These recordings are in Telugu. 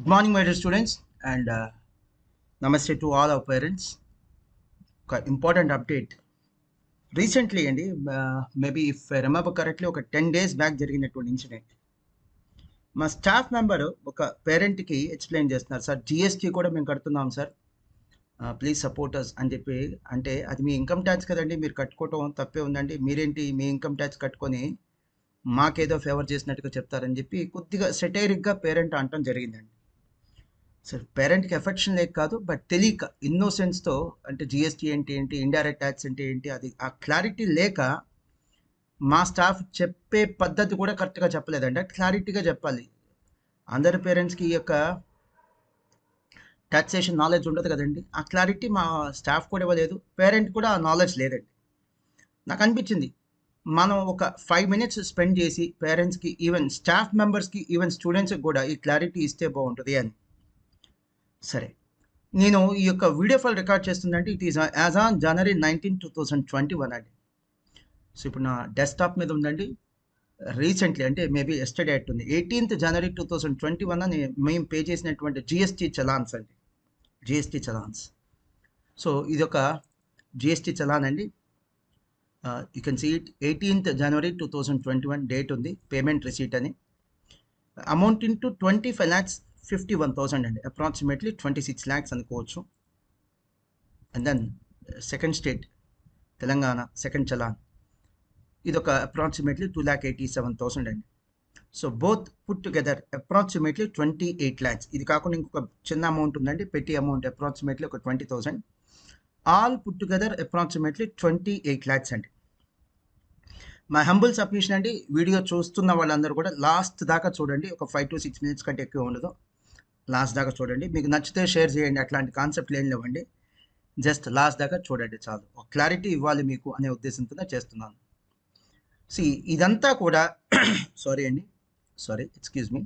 Good morning, my dear students, and namaste to all our parents. Important update. Recently, and maybe if I remember correctly, 10 days back జరిగినటువంటి ఇన్సిడెంట్. మా స్టాఫ్ మెంబర్ ఒక పేరెంట్కి ఎక్స్ప్లెయిన్ చేస్తున్నారు, సార్ జిఎస్టీ కూడా మేము కడుతున్నాం సార్, ప్లీజ్ సపోర్ట్ అస్ అని చెప్పి. అంటే అది మీ ఇన్కమ్ ట్యాక్స్ కదండి, మీరు కట్టుకోవటం తప్పే ఉందండి, మీరేంటి మీ ఇన్కమ్ ట్యాక్స్ కట్టుకొని మాకేదో ఫేవర్ చేసినట్టుగా చెప్తారని చెప్పి కొద్దిగా సెటైరిక్గా పేరెంట్ అనటం జరిగిందండి. సార్ పేరెంట్కి ఎఫెక్షన్ లేక కాదు, బట్ తెలియక ఇన్నోసెన్స్తో, అంటే జిఎస్టీ ఏంటి ఇండైరెక్ట్ ట్యాక్స్ అంటే ఏంటి, అది ఆ క్లారిటీ లేక మా స్టాఫ్ చెప్పే పద్ధతి కూడా కరెక్ట్గా చెప్పలేదండి. క్లారిటీగా చెప్పాలి. అందరి పేరెంట్స్కి ఈ యొక్క టాక్సేషన్ నాలెడ్జ్ ఉండదు కదండి. ఆ క్లారిటీ మా స్టాఫ్ కూడా ఇవ్వలేదు, పేరెంట్ కూడా ఆ నాలెడ్జ్ లేదండి. నాకు అనిపించింది మనం ఒక 5 minutes స్పెండ్ చేసి పేరెంట్స్కి, ఈవెన్ స్టాఫ్ మెంబర్స్కి, ఈవెన్ స్టూడెంట్స్కి కూడా ఈ క్లారిటీ ఇస్తే బాగుంటుంది అని. సరే, నేను ఈ యొక్క వీడియో ఫైల్ రికార్డ్ చేస్తుందంటే it is as on January 19, 2021 అండి. సో ఇప్పుడు నా డెస్క్టాప్ మీద ఉందండి. రీసెంట్లీ అంటే మేబీ ఎస్టర్డే అట్టుంది, 18th January 2021 అని మేము పే చేసినటువంటి జిఎస్టీ చలాన్స్ అండి, జిఎస్టీ చలాన్స్. సో ఇది ఒక జిఎస్టీ చలాన్ అండి. You can see it, 18th January 2021 date ఉంది, పేమెంట్ రిసీట్ అని. అమౌంట్ ఇంటూ 25,51,000 అండి, అప్రాక్సిమేట్లీ 26 lakhs అనుకోవచ్చు. And then second state Telangana second challan, ఇది ఒక అప్రాక్సిమేట్లీ 2,87,000 అండి. So both put together approximately 28 lakhs. ఇది కాకుండా ఇంకొక చిన్న అమౌంట్ ఉందండి, పెట్టి అమౌంట్ అప్రాక్సిమేట్లీ ఒక 20,000. All put together approximately 28 lakhs అండి. మై హంబుల్ సబ్మిషన్ అండి, వీడియో చూస్తున్న వాళ్ళందరూ కూడా లాస్ట్ దాకా చూడండి. ఒక 5 to 6 minutes కంటే ఎక్కువ ఉండదు, లాస్ట్ దాకా చూడండి. మీకు నచ్చితే షేర్ చేయండి, అట్లాంటి కాన్సెప్ట్లు ఏం లేవండి, జస్ట్ లాస్ట్ దాకా చూడండి చాలు. ఒక క్లారిటీ ఇవ్వాలి మీకు అనే ఉద్దేశంతోనే చేస్తున్నాను. సి ఇదంతా కూడా ఎక్స్క్యూజ్ మీ,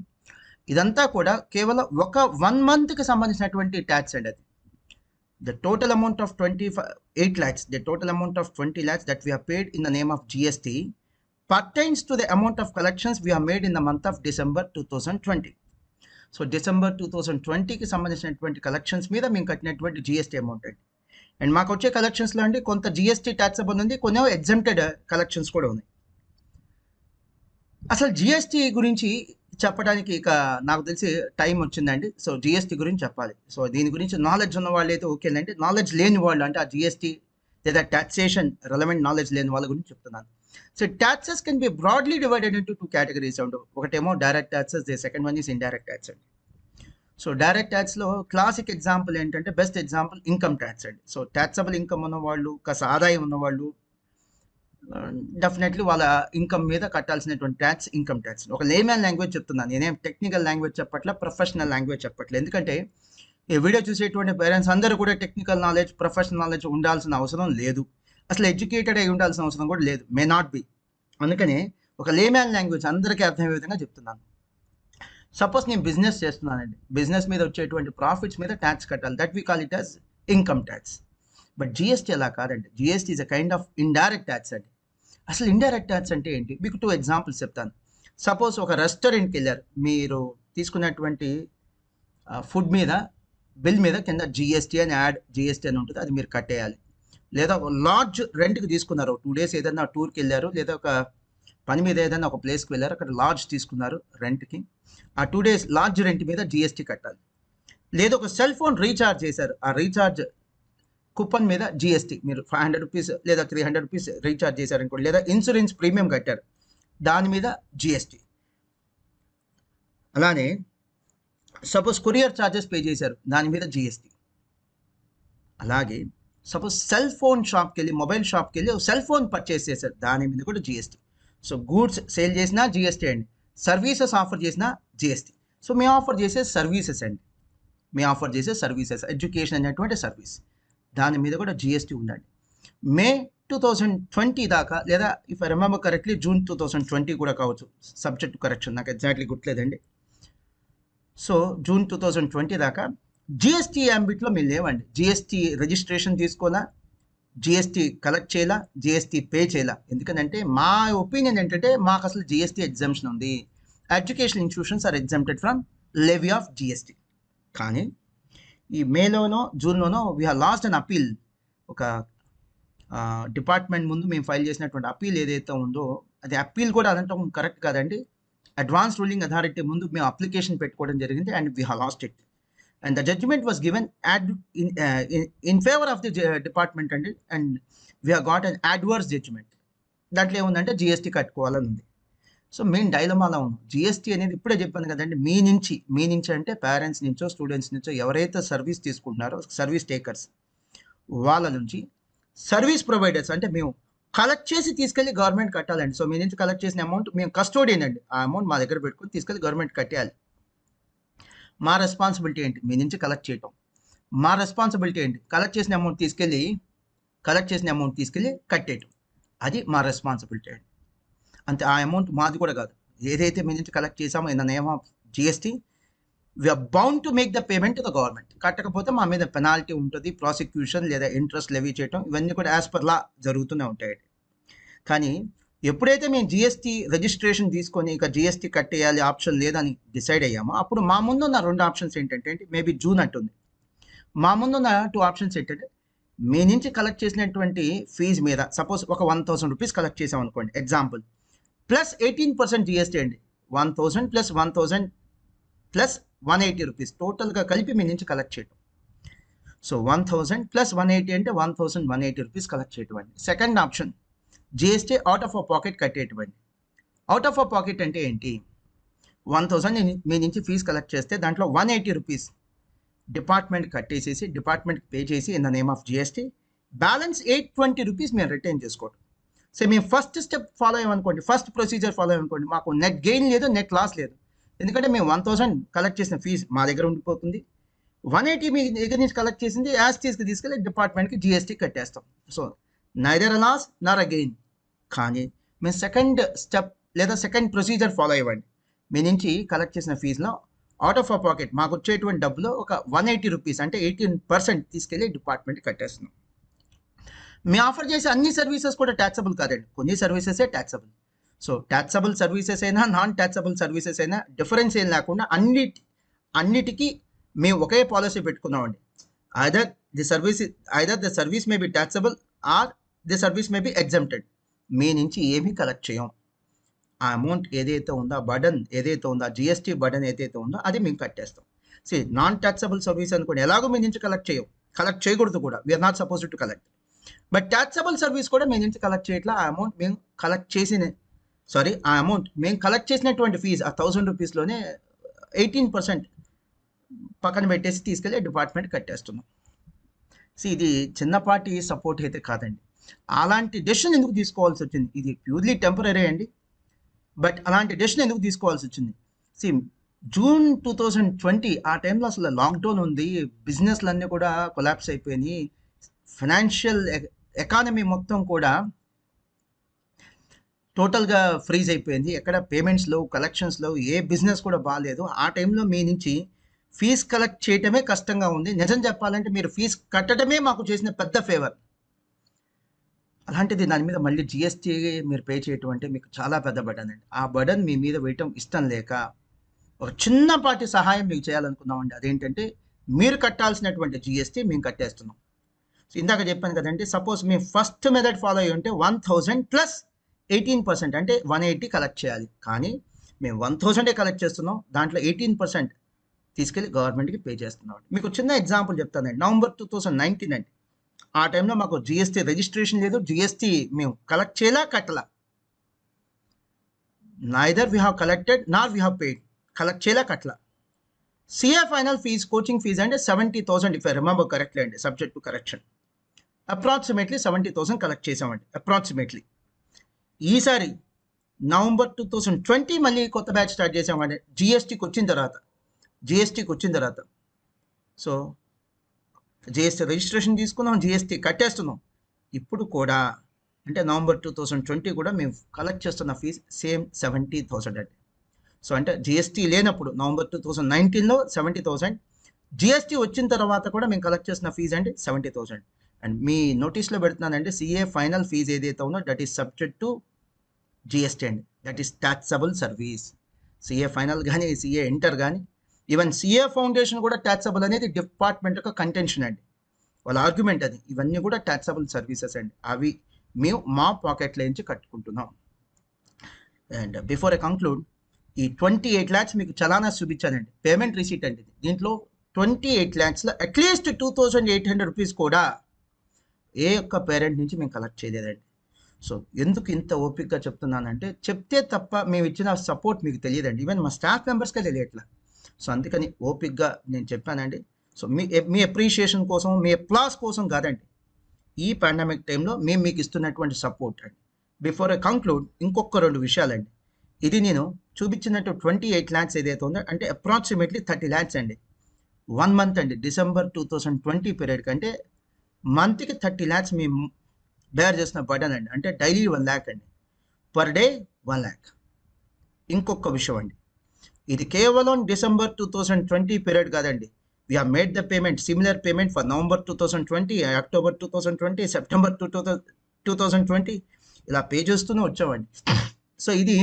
ఇదంతా కూడా కేవలం ఒక 1 monthకి సంబంధించినటువంటి ట్యాక్స్ అండి. అది the total amount of 28 lakhs, the total amount of 20 lakhs that we have paid in the name of GST pertains to the amount of collections we have made in the month of December 2020. So December 2020కి సంబంధించినటువంటి కలెక్షన్స్ మీద మేము కట్టినటువంటి జిఎస్టీ అమౌంట్ అండి. అండ్ మాకు వచ్చే కలెక్షన్స్లో అండి కొంత జిఎస్టీ ట్యాక్సబుల్ ఉంది, కొన్ని ఎగ్జెంప్టెడ్ కలెక్షన్స్ కూడా ఉన్నాయి. అసలు జిఎస్టీ గురించి చెప్పడానికి ఇక నాకు తెలిసి టైం వచ్చిందండి. సో జిఎస్టీ గురించి చెప్పాలి. సో దీని గురించి నాలెడ్జ్ ఉన్న వాళ్ళు అయితే ఓకేనండి, నాలెడ్జ్ లేని వాళ్ళు, అంటే ఆ జిఎస్టీ లేదా ట్యాక్సేషన్ రెలవెంట్ నాలెడ్జ్ లేని వాళ్ళ గురించి చెప్తున్నాను. So taxes can be broadly divided into 2 categories అండి. ఒకటేమో direct taxes, the second one is indirect tax అండి. సో డైరెక్ట్ ట్యాక్స్లో క్లాసిక్ ఎగ్జాంపుల్ ఏంటంటే, బెస్ట్ ఎగ్జాంపుల్ ఇన్కమ్ ట్యాక్స్ అండి. సో ట్యాక్సబుల్ ఇన్కమ్ ఉన్నవాళ్ళు, కాస్త ఆదాయం ఉన్నవాళ్ళు డెఫినెట్లీ వాళ్ళ ఇన్కమ్ మీద కట్టాల్సినటువంటి ట్యాక్స్ ఇన్కమ్ ట్యాక్స్. ఒక లేమ్యాన్ లాంగ్వేజ్ చెప్తున్నాను, నేనేం టెక్నికల్ లాంగ్వేజ్ చెప్పట్లే, ప్రొఫెషనల్ లాంగ్వేజ్ చెప్పట్లేదు. ఎందుకంటే ఈ వీడియో చూసేటువంటి పేరెంట్స్ అందరూ కూడా టెక్నికల్ నాలెడ్జ్, ప్రొఫెషనల్ నాలెడ్జ్ ఉండాల్సిన అవసరం లేదు, అసలు ఎడ్యుకేటెడ్ అయి ఉండాల్సిన అవసరం కూడా లేదు, మే నాట్ బి. అందుకనే ఒక లేమ్యాన్ లాంగ్వేజ్ అందరికీ అర్థమయ్యే విధంగా చెప్తున్నాను. సపోజ్ నేను బిజినెస్ చేస్తున్నానండి, బిజినెస్ మీద వచ్చేటువంటి ప్రాఫిట్స్ మీద ట్యాక్స్ కట్టాలి, that we call it as income tax. But GST అలా కాదండి, GST is a kind of indirect tax అండి. అసలు ఇండైరెక్ట్ ట్యాక్స్ అంటే ఏంటి, మీకు 2 examples చెప్తాను. సపోజ్ ఒక రెస్టారెంట్కి వెళ్ళారు, మీరు తీసుకున్నటువంటి ఫుడ్ మీద బిల్ మీద కింద జిఎస్టీ అని యాడ్ జిఎస్టీ అని ఉంటుంది, అది మీరు కట్టేయాలి. లేదా లాడ్జ్ రెంట్కి తీసుకున్నారు, 2 days ఏదైనా టూర్కి వెళ్ళారు, లేదా ఒక పని మీద ఏదైనా ఒక ప్లేస్కి వెళ్ళారు, అక్కడ లాడ్జ్ తీసుకున్నారు రెంట్కి, ఆ 2 days లాడ్జ్ రెంట్ మీద జిఎస్టీ కట్టాలి. లేదా ఒక సెల్ ఫోన్ రీఛార్జ్ చేశారు, ఆ రీఛార్జ్ కూపన్ మీద జిఎస్టీ, మీరు 500 rupees లేదా 300 rupees రీఛార్జ్ చేశారనుకోండి, లేదా ఇన్సూరెన్స్ ప్రీమియం కట్టారు, దాని మీద జిఎస్టీ. అలానే సపోజ్ కొరియర్ ఛార్జెస్ పే చేశారు, దాని మీద జిఎస్టీ. అలాగే సపోజ్ సెల్ ఫోన్ షాప్కి వెళ్ళి, మొబైల్ షాప్కి వెళ్ళి సెల్ ఫోన్ పర్చేస్ చేశారు, దాని మీద కూడా జిఎస్టీ. సో గూడ్స్ సేల్ చేసినా జిఎస్టీ అండి, సర్వీసెస్ ఆఫర్ చేసినా జిఎస్టీ. సో మేము ఆఫర్ చేసే సర్వీసెస్ అండి, మేము ఆఫర్ చేసే సర్వీసెస్, ఎడ్యుకేషన్ అనేటువంటి సర్వీస్, దాని మీద కూడా జిఎస్టీ ఉందండి. May 2020 దాకా, లేదా if I remember correctly June 2020 కూడా కావచ్చు, సబ్జెక్ట్ కరెక్షన్ నాకు ఎగ్జాక్ట్లీ గుర్తులేదండి. సో June 2020 దాకా జిఎస్టీ యాంబిట్లో మీరు లేవండి. జిఎస్టీ రిజిస్ట్రేషన్ తీసుకోవాలా, జిఎస్టీ కలెక్ట్ చేయాలా, జిఎస్టీ పే చేయాలా. ఎందుకంటే మా ఒపీనియన్ ఏంటంటే, మాకు అసలు జిఎస్టీ ఎగ్జామ్షన్ ఉంది. Education institutions are exempted from levy of GST. కానీ ఈ మేలోనో జూన్లోనో we have lost an appeal. ఒక డిపార్ట్మెంట్ ముందు మేము ఫైల్ చేసినటువంటి అపీల్ ఏదైతే ఉందో అది అపీల్ కూడా అదంటాం కరెక్ట్ కాదండి. అడ్వాన్స్ రూలింగ్ అథారిటీ ముందు మేము అప్లికేషన్ పెట్టుకోవడం జరిగింది and we have lost it. And the judgment was given in favor of the department and we have got an adverse judgment. దాంట్లో ఏముందంటే జిఎస్టీ కట్టుకోవాలని ఉంది. సో మెయిన్ డైలమాలో ఉన్నాం. జిఎస్టీ అనేది ఇప్పుడే చెప్పాను కదండి, మీ నుంచి అంటే పేరెంట్స్ నుంచో స్టూడెంట్స్ నుంచో ఎవరైతే సర్వీస్ తీసుకుంటున్నారో సర్వీస్ టేకర్స్ వాళ్ళ నుంచి సర్వీస్ ప్రొవైడర్స్ అంటే మేము కలెక్ట్ చేసి తీసుకెళ్ళి గవర్నమెంట్ కట్టాలండి. సో మీ నుంచి కలెక్ట్ చేసిన అమౌంట్ మేము కస్టోడియన్ అండి, ఆ అమౌంట్ మా దగ్గర పెట్టుకుని తీసుకెళ్ళి గవర్నమెంట్ కట్టేయాలి. మా రెస్పాన్సిబిలిటీ ఏంటి? మీ నుంచి కలెక్ట్ చేయటం. మా రెస్పాన్సిబిలిటీ ఏంటి? కలెక్ట్ చేసిన అమౌంట్ తీసుకెళ్ళి కట్టేయటం. అది మా రెస్పాన్సిబిలిటీ అండి. అంతే, ఆ అమౌంట్ మాది కూడా కాదు. ఏదైతే మీ నుంచి కలెక్ట్ చేసామో in the name of GST we're bound to make the payment to the government. కట్టకపోతే మా మీద పెనాల్టీ ఉంటుంది, ప్రాసిక్యూషన్ లేదా ఇంట్రెస్ట్ లెవీ చేయటం, ఇవన్నీ కూడా యాజ్ పర్ లా జరుగుతూనే ఉంటాయండి. కానీ ఎప్పుడైతే మేము జిఎస్టీ రిజిస్ట్రేషన్ తీసుకొని ఇక జిఎస్టీ కట్టేయాలి ఆప్షన్ లేదని డిసైడ్ అయ్యామో అప్పుడు మా ముందున్న 2 ఆప్షన్స్ ఏంటంటే మేబీ జూన్ అంటుంది. మా ముందున్న 2 ఆప్షన్స్ ఏంటంటే మీ నుంచి కలెక్ట్ చేసినటువంటి ఫీజు మీద సపోజ్ ఒక 1000 రూపీస్ కలెక్ట్ చేసాం అనుకోండి ఎగ్జాంపుల్, ప్లస్ 18% జిఎస్టీ అండి. 1000 ప్లస్ 1000 ప్లస్ 180 రూపీస్ టోటల్గా కలిపి మీ నుంచి కలెక్ట్ చేయటం. సో 1000 ప్లస్ 180 అంటే 1180 రూపీస్ కలెక్ట్ చేయటం అండి. Second option GST out of our pocket కట్టేటువంటి. అవుట్ ఆఫ్ అవర్ పాకెట్ అంటే ఏంటి? 1000 మీ నుంచి ఫీజు కలెక్ట్ చేస్తే దాంట్లో 180 రూపీస్ డిపార్ట్మెంట్ కట్టేసేసి డిపార్ట్మెంట్కి పే చేసి in the name of GST, balance 820 rupees మేము రిటర్న్ చేసుకోవడం. సో మేము ఫస్ట్ స్టెప్ ఫాలో అయ్యామనుకోండి, ఫస్ట్ ప్రొసీజర్ ఫాలో అయ్యామనుకోండి, మాకు నెట్ గెయిన్ లేదు, నెట్ లాస్ లేదు. ఎందుకంటే మేము 1000 కలెక్ట్ చేసిన ఫీజు మా దగ్గర ఉండిపోతుంది, 180 మీ దగ్గర నుంచి కలెక్ట్ చేసింది యాజ్ తీసుకెళ్ళి డిపార్ట్మెంట్కి జిఎస్టీ కట్టేస్తాం. So neither a loss nor a gain. కానీ మేము సెకండ్ స్టెప్ లేదా సెకండ్ ప్రొసీజర్ ఫాలో అయ్యండి. మీ నుంచి కలెక్ట్ చేసిన ఫీజులో అవుట్ ఆఫ్ అవర్ పాకెట్ మాకు వచ్చేటువంటి డబ్బులో ఒక 180 రూపీస్ అంటే 18% తీసుకెళ్ళి డిపార్ట్మెంట్కి కట్టేస్తున్నాం. మేము ఆఫర్ చేసే అన్ని సర్వీసెస్ కూడా ట్యాక్సబుల్ కాదండి, కొన్ని సర్వీసెసే ట్యాక్సబుల్. సో ట్యాక్సబుల్ సర్వీసెస్ అయినా నాన్ ట్యాక్సబుల్ సర్వీసెస్ అయినా డిఫరెన్స్ ఏం లేకుండా అన్నిటికీ మేము ఒకే పాలసీ పెట్టుకున్నామండి. Either the service may be taxable or the service may be exempted. మీ నుంచి ఏమీ కలెక్ట్ చేయం. ఆ అమౌంట్ ఏదైతే ఉందో, బర్డన్ ఏదైతే ఉందో, జిఎస్టీ బర్డన్ ఏదైతే ఉందో అది మేము కట్టేస్తాం. నాన్ ట్యాక్సబుల్ సర్వీస్ అనుకోండి, ఎలాగో మీ నుంచి కలెక్ట్ చేయకూడదు కూడా, we're not suppose to collect. But taxable service కూడా మీ నుంచి కలెక్ట్ చేయట్లా. ఆ అమౌంట్ మేము కలెక్ట్ చేసినటువంటి ఫీజు ఆ 1000 రూపీస్లోనే 18% పక్కన పెట్టేసి తీసుకెళ్ళి డిపార్ట్మెంట్ కట్టేస్తున్నాం. ఇది చిన్నపాటి సపోర్ట్ అయితే కాదండి. అలాంటి డెసిషన్ ఎందుకు తీసుకోవాల్సి వచ్చింది? ఇది ప్యూర్లీ టెంపరీ అండి, బట్ అలాంటి డెసిషన్ ఎందుకు తీసుకోవాల్సి వచ్చింది? జూన్ 2020 ఆ టైంలో అసలు లాక్డౌన్ ఉంది, బిజినెస్లన్నీ కూడా కొలాప్స్ అయిపోయినాయి, ఫైనాన్షియల్ ఎకానమీ మొత్తం కూడా టోటల్గా ఫ్రీజ్ అయిపోయింది, ఎక్కడ పేమెంట్స్లో కలెక్షన్స్లో ఏ బిజినెస్ కూడా బాగాలేదు. ఆ టైంలో మీ నుంచి ఫీజు కలెక్ట్ చేయటమే కష్టంగా ఉంది. నిజం చెప్పాలంటే మీరు ఫీజు కట్టడమే మాకు చేసిన పెద్ద ఫేవర్. అలాంటిది దాని మీద మళ్ళీ జిఎస్టీ మీరు పే చేయటం అంటే మీకు చాలా పెద్ద బర్డన్ అండి. ఆ బర్డన్ మీ మీద వేయటం ఇష్టం లేక ఒక చిన్నపాటి సహాయం మీకు చేయాలనుకున్నామండి. అదేంటంటే మీరు కట్టాల్సినటువంటి జిఎస్టీ మేము కట్టేస్తున్నాం. సో ఇందాక చెప్పాను కదండి, సపోజ్ మేము ఫస్ట్ మెథడ్ ఫాలో అయ్యి ఉంటే 1000 ప్లస్ 18% అంటే 180 కలెక్ట్ చేయాలి. కానీ మేము 1000 కలెక్ట్ చేస్తున్నాం, దాంట్లో 18% తీసుకెళ్ళి గవర్నమెంట్కి పే చేస్తున్నాం. మీకు చిన్న ఎగ్జాంపుల్ చెప్తానండి. నవంబర్ 2019 అండి, ఆ టైంలో మాకు జిఎస్టీ రిజిస్ట్రేషన్ లేదు, జిఎస్టీ మేము కలెక్ట్ చేయలా, కట్టలా. Neither we have collected nor we have paid. Collect చేయలా, కట్టలా. CA final fees, coaching fees అంటే 70,000 ఇఫ్ ఐ రిమెంబర్ కరెక్ట్లీ అండి, subject to correction. Approximately 70,000 collect చేసామండి, అప్రాక్సిమేట్లీ. ఈసారి నవంబర్ 2020 మళ్ళీ కొత్త బ్యాచ్ స్టార్ట్ చేసామండి జిఎస్టీకి వచ్చిన తర్వాత. సో జిఎస్టీ రిజిస్ట్రేషన్ తీసుకున్నాం, జిఎస్టీ కట్టేస్తున్నాం. ఇప్పుడు కూడా అంటే నవంబర్ 2020 కూడా మేము కలెక్ట్ చేస్తున్న ఫీజు సేమ్ 70,000 అండి. సో అంటే జిఎస్టీ లేనప్పుడు నవంబర్ 2019లో 70,000, జిఎస్టీ వచ్చిన తర్వాత కూడా మేము కలెక్ట్ చేసిన ఫీజు అండి 70,000. అండ్ మీ నోటీస్లో పెడుతున్నానండి, సిఏ ఫైనల్ ఫీజు ఏదైతే ఉందో that is subject to GST అండి, that is taxable service. CA final కానీ సిఏ ఇంటర్ కానీ ఈవెన్ సిఏ ఫౌండేషన్ కూడా ట్యాక్సబుల్ అనేది డిపార్ట్మెంట్ యొక్క కంటెన్షన్ అండి. వాళ్ళ ఆర్గ్యుమెంట్ అది. ఇవన్నీ కూడా ట్యాక్సబుల్ సర్వీసెస్ అండి. అవి మేము మా పాకెట్లో నుంచి కట్టుకుంటున్నాం. అండ్ బిఫోర్ ఐ కంక్లూడ్, ఈ 28 lakhs మీకు చలానా చూపించానండి, పేమెంట్ రిసీట్ అండి. దీంట్లో 28 lakhsలో అట్లీస్ట్ 2,800 రూపీస్ కూడా ఏ ఒక్క పేరెంట్ నుంచి మేము కలెక్ట్ చేయలేదండి. సో ఎందుకు ఇంత ఓపికగా చెప్తున్నానంటే, చెప్తే తప్ప మేము ఇచ్చిన సపోర్ట్ మీకు తెలియదండి. ఈవెన్ మా స్టాఫ్ మెంబర్స్కే తెలియట్లా. సో అందుకని ఓపికగా నేను చెప్పానండి. సో మీ అప్రిషియేషన్ కోసం, మీ అప్లాస్ కోసం కాదండి, ఈ పాండమిక్ టైంలో మేము మీకు ఇస్తున్నటువంటి సపోర్ట్ అండి. బిఫోర్ ఐ కంక్లూడ్, ఇంకొక 2 విషయాలండి. ఇది నేను చూపించినట్టు 28 lakhs ఏదైతే ఉందో అంటే అప్రాక్సిమేట్లీ 30 lakhs అండి. 1 month అండి, డిసెంబర్ 2020 పీరియడ్ కంటే మంత్కి 30 lakhs మేము బేర్ చేసిన బర్డన్ అండి. అంటే డైలీ 1 lakh అండి, పర్ డే 1 lakh. ఇంకొక విషయం అండి, ఇది కేవలం డిసెంబర్ 2020 పీరియడ్ కాదండి. We have made the payment, similar payment for November 2020, October 2020, September 2020, ఇలా పే చేస్తూనే వచ్చామండి. సో ఇది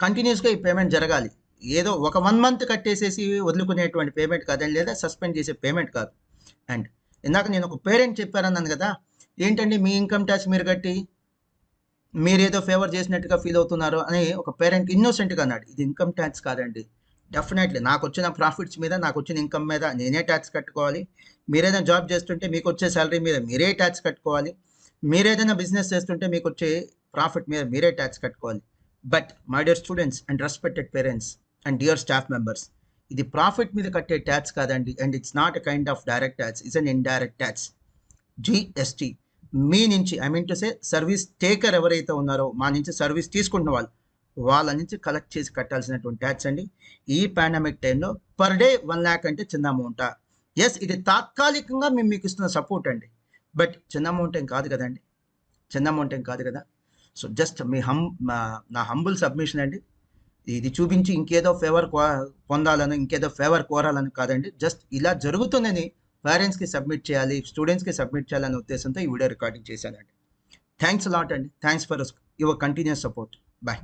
కంటిన్యూస్గా ఈ పేమెంట్ జరగాలి. ఏదో ఒక 1 month కట్టేసేసి వదులుకునేటువంటి పేమెంట్ కాదండి, లేదా సస్పెండ్ చేసే పేమెంట్ కాదు. అండ్ ఇందాక నేను ఒక పేరెంట్ చెప్పారన్నాను కదా, ఏంటండి మీ ఇన్కమ్ ట్యాక్స్ మీరు కట్టి మీరేదో ఫేవర్ చేసినట్టుగా ఫీల్ అవుతున్నారు అని ఒక పేరెంట్ ఇన్నోసెంట్గా అన్నాడు. ఇది ఇన్కమ్ ట్యాక్స్ కాదండి. డెఫినెట్లీ నాకు వచ్చిన ప్రాఫిట్స్ మీద, నాకు వచ్చిన ఇన్కమ్ మీద నేనే ట్యాక్స్ కట్టుకోవాలి. మీరేదైనా జాబ్ చేస్తుంటే మీకు వచ్చే శాలరీ మీద మీరే ట్యాక్స్ కట్టుకోవాలి. మీరేదైనా బిజినెస్ చేస్తుంటే మీకు వచ్చే ప్రాఫిట్ మీద మీరే ట్యాక్స్ కట్టుకోవాలి. But my dear students and respected parents and dear staff members, ఇది ప్రాఫిట్ మీద కట్టే ట్యాక్స్ కాదండి. And it's not a kind of direct tax, it's an indirect tax. GST మీ నుంచి, I mean to say service taker ఎవరైతే ఉన్నారో, మా నుంచి సర్వీస్ తీసుకుంటున్న వాళ్ళ నుంచి కలెక్ట్ చేసి కట్టాల్సినటువంటి ట్యాక్స్ అండి. ఈ పాండమిక్ టైంలో పర్ డే 1 lakh అంటే చిన్న అమౌంటా? ఎస్, ఇది తాత్కాలికంగా మేము మీకు ఇస్తున్న సపోర్ట్ అండి. బట్ చిన్న అమౌంట్ ఏం కాదు కదండి, చిన్న అమౌంట్ ఏం కాదు కదా. సో జస్ట్ నా హంబుల్ సబ్మిషన్ అండి. ఇది చూపించి ఇంకేదో ఫేవర్ పొందాలని, ఇంకేదో ఫేవర్ కోరాలని కాదండి. జస్ట్ ఇలా జరుగుతుందని పేరెంట్స్కి సబ్మిట్ చేయాలి, స్టూడెంట్స్కి సబ్మిట్ చేయాలనే ఉద్దేశంతో ఈ వీడియో రికార్డింగ్ చేశానండి. థ్యాంక్స్ లాట్ అండి. Thanks for your continuous support. Bye.